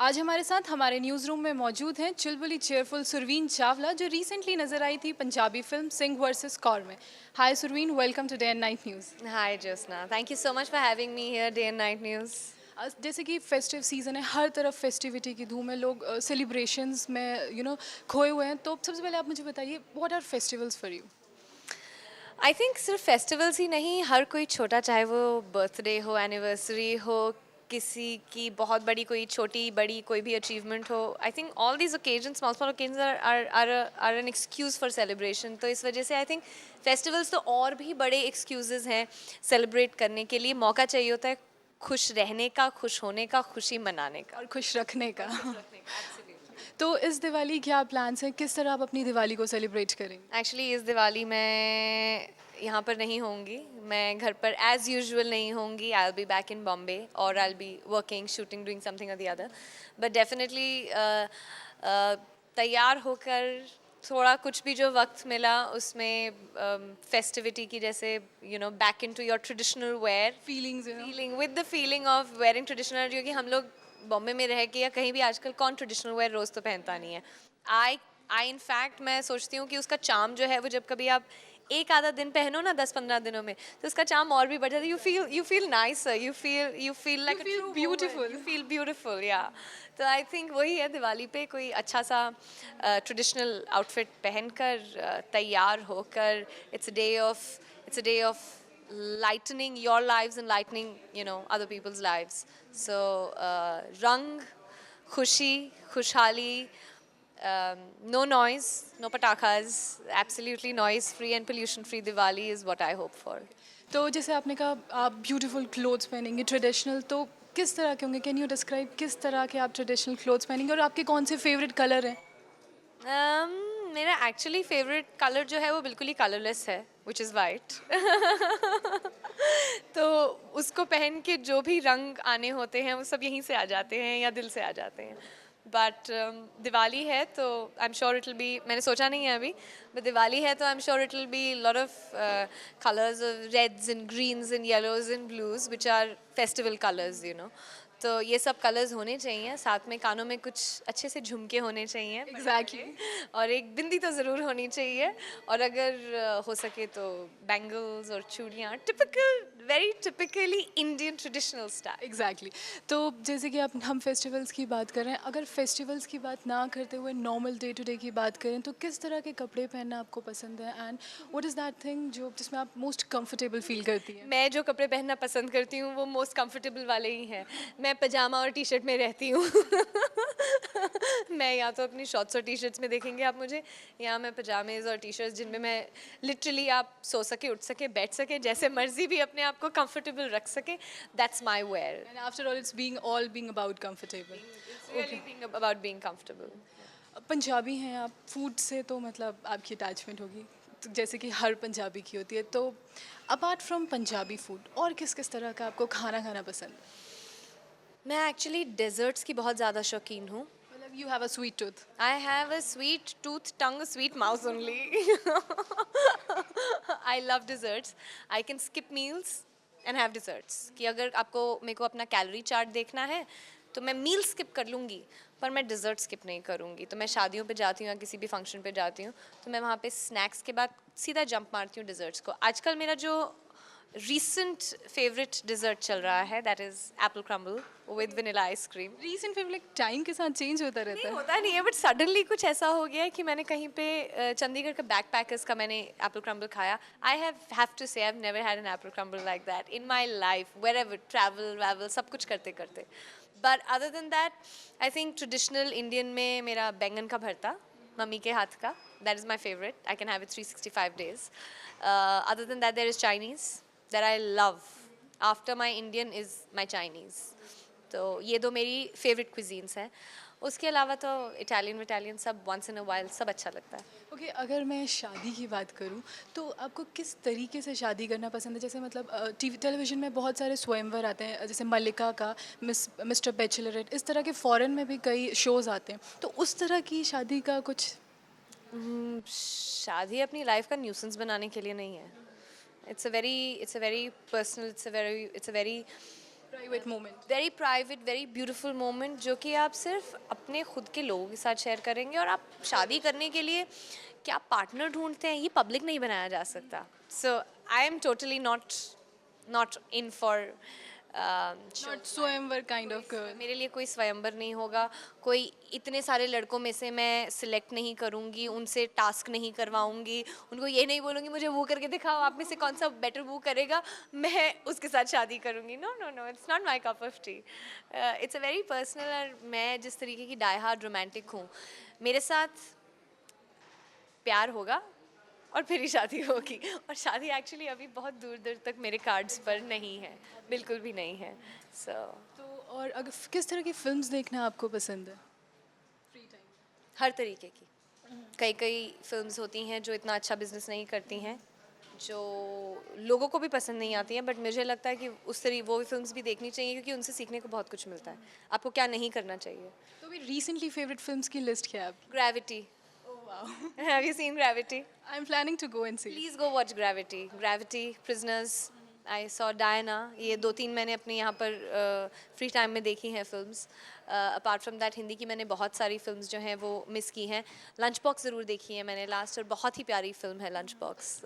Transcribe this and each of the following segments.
आज हमारे साथ हमारे न्यूज़ रूम में मौजूद हैं चुलबुली चेयरफुल सुरवीन चावला जो रिसेंटली नजर आई थी पंजाबी फिल्म सिंह वर्सेस कौर में। Hi Surveen, welcome to day and night news. Hi, Josna. Thank you so much for having me here, Day and Night News. जैसे कि फेस्टिव सीज़न है, हर तरफ फेस्टिविटी की धूम है, लोग सेलिब्रेशंस में खोए हुए हैं। तो सबसे पहले आप मुझे बताइए, what are festivals for you? I think सिर्फ फेस्टिवल्स ही नहीं, हर कोई छोटा, चाहे वो बर्थडे हो, एनिवर्सरी हो, किसी की बहुत बड़ी कोई छोटी बड़ी कोई भी अचीवमेंट हो, I think all these occasion small small occasion are an excuse for celebration. तो इस वजह से आई थिंक फेस्टिवल्स तो और भी बड़े एक्सक्यूजेज हैं सेलिब्रेट करने के लिए. मौका चाहिए होता है खुश रहने का, खुश होने का, खुशी मनाने का. और खुश रखने का। Absolutely. तो इस दिवाली क्या प्लान्स हैं, किस तरह आप अपनी दिवाली को सेलिब्रेट करेंगे? एक्चुअली इस दिवाली मैं यहाँ पर नहीं होंगी. मैं घर पर एज यूजुअल नहीं होंगी. I will be back in Bombay और I will be working, shooting, doing something और द अदर. बट डेफिनेटली तैयार होकर थोड़ा कुछ भी जो वक्त मिला उसमें फेस्टिविटी की, जैसे back in to your traditional wear, feelings feeling with the feeling of wearing traditional. क्योंकि हम लोग बॉम्बे में रह के या कहीं भी आजकल कौन ट्रेडिशनल वेयर रोज़ तो पहनता नहीं है. आई आई इनफैक्ट मैं सोचती हूँ कि उसका चार्म जो है वो जब कभी आप एक आधा दिन पहनो ना 10-15 दिनों में, तो उसका चार्म और भी बढ़ जाता है. You feel nice, you feel like a feel true, beautiful. You feel beautiful. या तो आई थिंक वही है दिवाली पे कोई अच्छा सा ट्रेडिशनल आउटफिट पहनकर तैयार होकर. It's a day of lightening your lives and lightening other people's lives. So rang, khushi, khushhali, no noise, no patakas, absolutely noise free and pollution free Diwali is what I hope for. तो जैसे आपने कहा आप beautiful clothes पहनेंगे traditional, तो किस तरह के होंगे? कैन यू डिस्क्राइब किस तरह के आप ट्रेडिशनल क्लोथ्स पहनेंगे और आपके कौन से फेवरेट कलर हैं? um, मेरा एक्चुअली फेवरेट कलर जो है वो बिल्कुल ही कलरलेस है, विच इज़ वाइट. तो उसको पहन के जो भी रंग आने होते हैं वो सब यहीं से आ जाते हैं या दिल से आ जाते हैं. बट दिवाली है तो I am sure it will be, मैंने सोचा नहीं है अभी, बट दिवाली है तो I am sure it will be lot of colours of reds and greens and yellows and blues which are festival colours. तो ये सब कलर्स होने चाहिए. साथ में कानों में कुछ अच्छे से झुमके होने चाहिए. एग्जैक्टली। और एक बिंदी तो ज़रूर होनी चाहिए. और अगर हो सके तो बैंगल्स और चूड़ियाँ, typical, very typically Indian traditional style. Exactly. तो जैसे कि आप हम फेस्टिवल्स की बात कर रहे हैं, अगर फेस्टिवल्स की बात ना करते हुए नॉर्मल डे टू डे की बात करें तो किस तरह के कपड़े पहनना आपको पसंद है and what is that thing जो जिसमें आप मोस्ट कंफर्टेबल फील करती हैं? मैं जो कपड़े पहनना पसंद करती हूँ वो मोस्ट कंफर्टेबल वाले ही हैं. मैं पजामा और टी शर्ट में रहती हूँ. मैं या तो अपनी शॉर्ट्स और टी शर्ट्स में देखेंगे आप मुझे, या मैं पजामेज और टी शर्ट्स जिनमें मैं लिटरली आप सो सके, उठ सके, बैठ सके, जैसे मर्जी भी अपने आप को कंफर्टेबल रख सके. That's my wear. And after all it's being about comfortable. Really think about being comfortable. Punjabi हैं आप, फूड से तो मतलब आपकी अटैचमेंट होगी, तो जैसे कि हर पंजाबी की होती है। तो अपार्ट फ्रॉम पंजाबी फूड और किस किस तरह का आपको खाना खाना पसंद है? मैं एक्चुअली डेजर्ट्स की बहुत ज़्यादा शौकीन हूँ. मतलब you have a sweet tooth. I have a sweet tooth, tongue, a sweet mouth only. I love desserts. I can skip meals and have desserts. कि अगर आपको मेरे को अपना कैलोरी चार्ट देखना है तो मैं मील स्किप कर लूँगी, पर मैं डिज़र्ट स्किप नहीं करूँगी. तो मैं शादियों पे जाती हूँ या किसी भी फंक्शन पे जाती हूँ तो मैं वहाँ पे स्नैक्स के बाद सीधा जंप मारती हूँ डिज़र्ट्स को. आजकल मेरा जो recent favorite dessert चल रहा है that is apple crumble with vanilla ice cream. Recent favourite time के साथ चेंज होता रहता नहीं है। होता नहीं है, बट सडनली कुछ ऐसा हो गया है कि मैंने कहीं पे चंडीगढ़ का बैकपैकर्स का मैंने एप्पल क्रम्बल खाया. आई have to say I have never had an apple crumble like that in my life, wherever, travel वैवल सब कुछ करते करते. But other than that I think traditional Indian में मेरा बैंगन का भरता मम्मी के हाथ का, that is my favourite. I can have it 365 days. Other than that there is Chinese that I love. After my Indian is my Chinese. तो ये दो मेरी फेवरेट क्विजीन्स हैं. उसके अलावा तो इटालियन सब वंस इन अ वाइल सब अच्छा लगता है. ओके, अगर मैं शादी की बात करूं तो आपको किस तरीके से शादी करना पसंद है? जैसे मतलब टीवी टेलीविजन में बहुत सारे स्वयंवर आते हैं, जैसे मल्लिका का, मिस्टर बैचलरेट, इस तरह के फॉरेन में भी कई शोज़ आते हैं, तो उस तरह की शादी का कुछ? शादी अपनी लाइफ का न्यूसेंस बनाने के लिए नहीं है. It's a very personal, it's a very private moment. Very private, very beautiful moment जो कि आप सिर्फ अपने खुद के लोगों के साथ शेयर करेंगे। और आप शादी करने के लिए क्या पार्टनर ढूंढते हैं, ये पब्लिक नहीं बनाया जा सकता। So I am totally not in for not swayamvar kind of girl. मेरे लिए कोई स्वयंवर नहीं होगा, कोई इतने सारे लड़कों में से मैं सिलेक्ट नहीं करूँगी, उनसे टास्क नहीं करवाऊँगी, उनको ये नहीं बोलूँगी मुझे वो करके दिखाओ, आप में से कौन सा बेटर वो करेगा, मैं उसके साथ शादी करूँगी। No no no, it's not my cup of tea. It's a very personal. और मैं जिस तरीके की डाई हार्ड रोमांटिक हूँ, मेरे साथ प्यार होगा और फिर ही शादी होगी। और शादी एक्चुअली अभी बहुत दूर दूर तक मेरे कार्ड्स पर नहीं है, बिल्कुल भी नहीं है। सो तो और अगर किस तरह की फिल्म्स देखना आपको पसंद है फ्री टाइम? हर तरीके की। कई कई फिल्म्स होती हैं जो इतना अच्छा बिजनेस नहीं करती हैं, जो लोगों को भी पसंद नहीं आती हैं, बट मुझे लगता है कि उस तरह वो फिल्म्स भी देखनी चाहिए क्योंकि उनसे सीखने को बहुत कुछ मिलता है। आपको क्या नहीं करना चाहिए। तो अभी रिसेंटली फेवरेट फिल्म्स की लिस्ट क्या है आपकी? Gravity. Oh wow, have you seen Gravity? I am planning to go and see. Please go watch Gravity. Gravity, Prisoners, I saw Diana, ये 2-3 मैंने अपने यहाँ पर फ्री टाइम में देखी हैं films. Apart from that Hindi की मैंने बहुत सारी फिल्म्स जो हैं वो मिस की हैं। लंच बॉक्स ज़रूर देखी है मैंने लास्ट, और बहुत ही प्यारी फिल्म है लंच बॉक्स।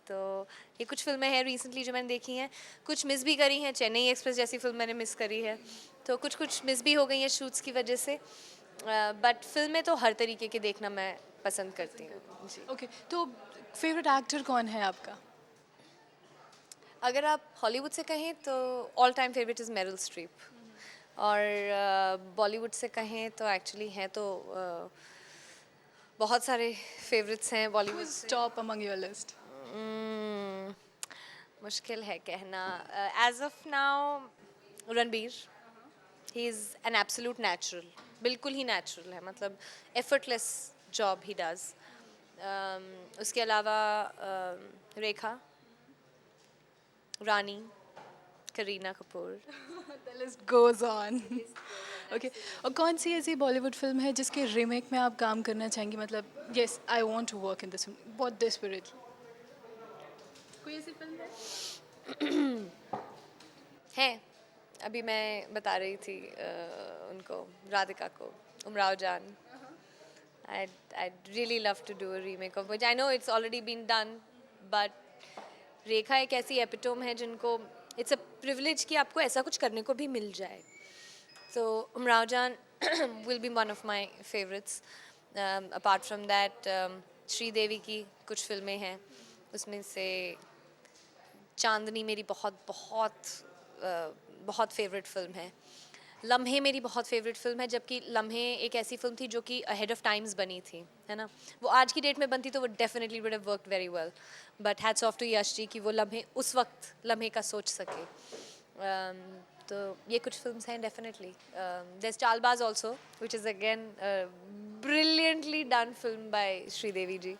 तो ये कुछ फिल्में हैं रिसेंटली जो मैंने देखी हैं। कुछ मिस भी करी हैं, चेन्नई एक्सप्रेस जैसी फिल्म मैंने मिस करी है, तो कुछ मिस भी हो गई हैं शूट्स की वजह से। बट फिल्में तो हर तरीके की देखना मैं पसंद करती हूँ जी। ओके, तो फेवरेट एक्टर कौन है आपका? अगर आप हॉलीवुड से कहें तो all time favourite is Meryl Streep. और बॉलीवुड से कहें तो एक्चुअली हैं तो बहुत सारे फेवरेट्स हैं बॉलीवुड से। Top among your list? Hmm, मुश्किल है कहना। As of now Ranbir, he is an absolute natural, बिल्कुल ही नेचुरल है, मतलब एफर्टलेस जॉब ही डज। उसके अलावा Rekha, Rani, Kareena Kapoor. The list goes on. Okay, और कौन सी ऐसी बॉलीवुड फिल्म है जिसके रीमेक में आप काम करना चाहेंगी, मतलब yes I want to work in this बहुत डेस्परेटली? कोई ऐसी फिल्म है? अभी मैं बता रही थी उनको, राधिका को, उमराव जान। I'd really love to do a remake of which I know it's already been done, but रेखा एक ऐसी एपिटोम है जिनको इट्स अ प्रिविलेज कि आपको ऐसा कुछ करने को भी मिल जाए। तो उमराव जान will be one of my favourites. Apart from that Sridevi की कुछ फिल्में हैं, उसमें से चांदनी मेरी बहुत बहुत बहुत फेवरेट फिल्म है। लम्हे मेरी बहुत फेवरेट फिल्म है, जबकि लम्हे एक ऐसी फिल्म थी जो कि अहेड ऑफ टाइम्स बनी थी, है ना। वो आज की डेट में बनती तो वो definitely would have worked very well, but hats off to Yash ji कि वो लम्हे उस वक्त लम्हे का सोच सके। तो ये कुछ फिल्म्स हैं definitely. There is Chaalbaaz also which is again brilliantly done film by Sridevi ji.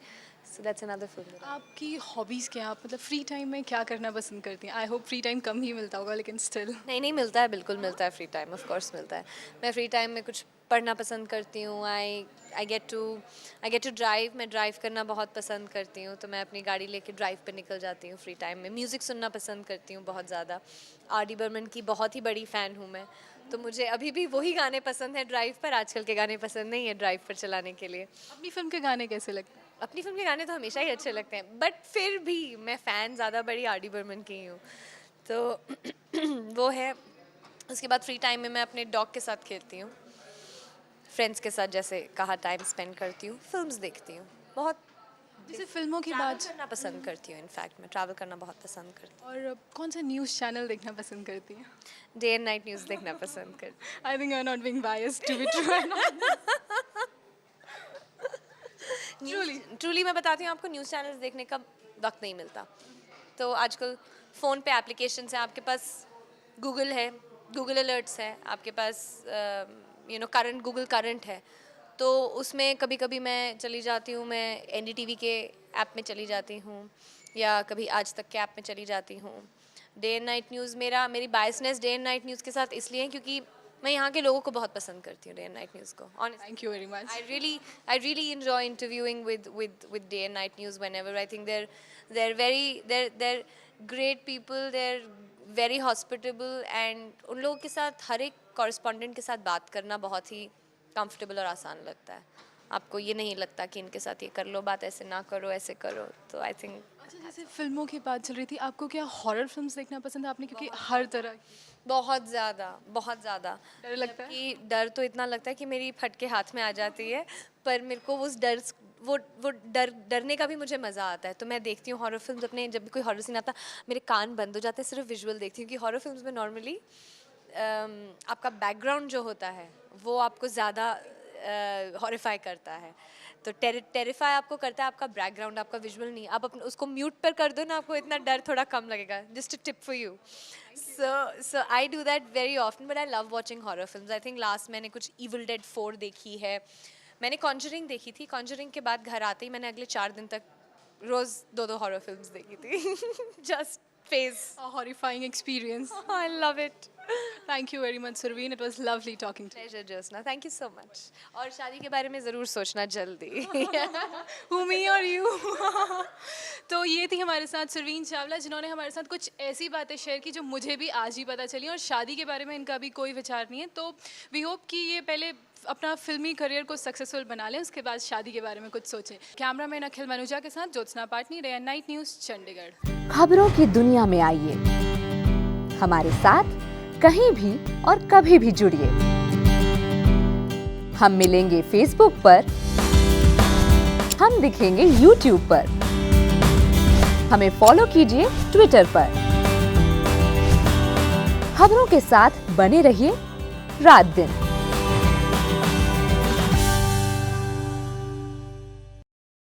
So that's another film. आपकी हॉबीज़ क्या है? आप मतलब फ्री टाइम में क्या करना पसंद करती हैं? आई होप फ्री टाइम कम ही मिलता होगा, लेकिन स्टिल। नहीं मिलता है, बिल्कुल मिलता है फ्री टाइम, ऑफ कोर्स मिलता है। मैं फ्री टाइम में कुछ पढ़ना पसंद करती हूँ। आई गेट टू ड्राइव, मैं ड्राइव करना बहुत पसंद करती हूँ, तो मैं अपनी गाड़ी लेके ड्राइव पे निकल जाती हूँ फ्री टाइम में। म्यूज़िक सुनना पसंद करती हूँ बहुत ज़्यादा। आर डी बर्मन की बहुत ही बड़ी फ़ैन हूँ मैं, तो मुझे अभी भी वही गाने पसंद हैं ड्राइव पर, आजकल के गाने पसंद नहीं है ड्राइव पर चलाने के लिए। अपनी फिल्म के गाने कैसे लगते हैं? अपनी फिल्म के गाने तो हमेशा ही अच्छे लगते हैं, बट फिर भी मैं फ़ैन ज़्यादा बड़ी आर डी बर्मन की ही हूँ, तो वो है। उसके बाद फ्री टाइम में मैं अपने डॉग के साथ खेलती हूँ, फ्रेंड्स के साथ जैसे कहा टाइम स्पेंड करती हूँ, फिल्म्स देखती हूँ, बहुत जैसे फिल्मों की ट्रैवल बात, करना पसंद करती हूँ। इनफैक्ट मैं ट्रैवल करना बहुत पसंद करती और कौन सा न्यूज़ चैनल देखना पसंद करती हैं? हूँ। डे एंड नाइट न्यूज़ देखना पसंद करती I think you are not being biased to be true. हूँ। ट्रूली मैं बताती हूँ आपको, न्यूज़ चैनल्स देखने का वक्त नहीं मिलता। तो आजकल फ़ोन पे एप्लीकेशंस हैं, आपके पास गूगल है, गूगल अलर्ट्स है, आपके पास करंट, गूगल करंट है, तो उसमें कभी कभी मैं चली जाती हूँ, मैं एनडीटीवी के ऐप में चली जाती हूँ या कभी आज तक के ऐप में चली जाती हूँ। डे एंड नाइट न्यूज़ मेरी biasness day and night news के साथ इसलिए है क्योंकि मैं यहाँ के लोगों को बहुत पसंद करती हूँ, डे एंड नाइट न्यूज़ को। Honestly thank you very much. I really enjoy interviewing with day and night news whenever I think they're very they're great people, they're very hospitable and उन लोगों के साथ हर एक कॉरेस्पॉन्डेंट के साथ बात करना बहुत ही कंफर्टेबल और आसान लगता है. आपको ये नहीं लगता कि इनके साथ ये कर लो बात, ऐसे ना करो, ऐसे करो. तो आई थिंक अच्छा, जैसे फिल्मों की बात चल रही थी, आपको क्या हॉरर फिल्म्स देखना पसंद है आपने, क्योंकि हर तरह बहुत ज़्यादा डर लगता है? कि डर तो इतना लगता है कि मेरी फटके हाथ में आ जाती है, पर मेरे को उस वो डरने का भी मुझे मज़ा आता है. तो मैं देखती हूँ हॉरर फिल्म्स. अपने जब भी कोई हॉरर सीन आता मेरे कान बंद हो जाते हैं, सिर्फ विजुअल देखती हूँ. कि हॉरर फिल्म्स में नॉर्मली आपका बैकग्राउंड जो होता है वो आपको ज़्यादा हॉरिफाई करता है. तो टेरिफाई आपको करता है आपका बैकग्राउंड, आपका विजुअल नहीं. आप अपने उसको म्यूट पर कर दो ना, आपको इतना डर थोड़ा कम लगेगा. Just a tip for you. So I do that very often, but I love watching horror films. I think last मैंने कुछ इविल डेड 4 देखी है. मैंने कॉन्जरिंग देखी थी. कॉन्जरिंग के बाद घर आते ही मैंने अगले 4 दिन तक रोज़ 2 हॉरर फिल्म्स देखी थी. Just phase. Horrifying experience. I love it. Thank you very much Sarveen, it was lovely talking to pleasure Jyotsna. Thank you so much. और शादी के बारे में ज़रूर सोचना जल्दी. हु मी और यू. तो ये थी हमारे साथ सरवीन चावला, जिन्होंने हमारे साथ कुछ ऐसी बातें शेयर की जो मुझे भी आज ही पता चली, और शादी के बारे में इनका भी कोई विचार नहीं है. तो वी होप कि ये पहले अपना फिल्मी करियर को सक्सेसफुल बना लें, उसके बाद शादी के बारे में कुछ सोचें. कैमरामैन अखिल मनुजा के साथ Jyotsna Patni, day and night news, Chandigarh. खबरों की दुनिया में आइए, हमारे साथ कहीं भी और कभी भी जुड़िए. हम मिलेंगे फेसबुक पर, हम दिखेंगे यूट्यूब पर, हमें फॉलो कीजिए ट्विटर पर. खबरों के साथ बने रहिए रात दिन.